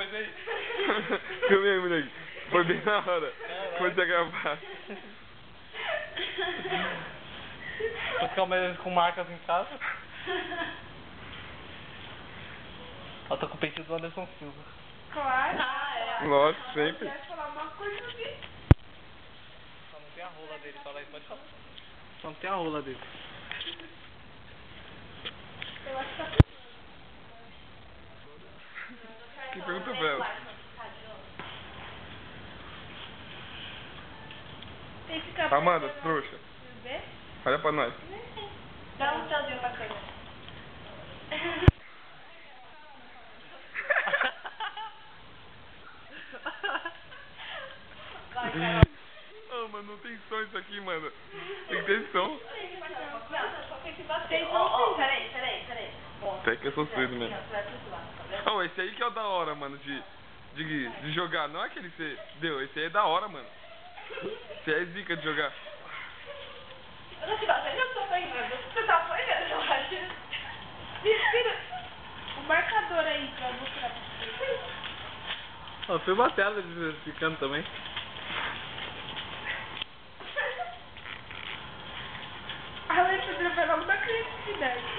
mas aí. Filmei, moleque. Foi bem na hora. Comecei a gravar. Vou ficar mais com marcas em casa. Ela tá com o peixe do Anderson Silva. Claro. Lógico, sempre. Quer falar uma coisa aqui? Só não tem a rola dele, fala aí, pode falar. Só não tem a rola dele. Eu acho que tá Que pergunta pra ela? tem que ficar Amanda, perto, trouxa. Vê? Olha pra nós. Dá um tchauzinho pra câmera. Vai, Carol. Oh, mano, não tem som isso aqui, mano. Tem que ter som. Só tem que bater. Ó, peraí. Até que eu sou surdo mesmo. Oh, esse aí que é o da hora, mano, de jogar. Não é aquele que você deu, esse aí é da hora, mano. Esse aí é zica de jogar. Eu não te bater, eu tô apanhando. Você tá apanhando, eu acho. Vira o marcador aí pra mostrar pra vocês. Ó, foi uma tela diversificando também. A Alexandra vai logo da criatividade.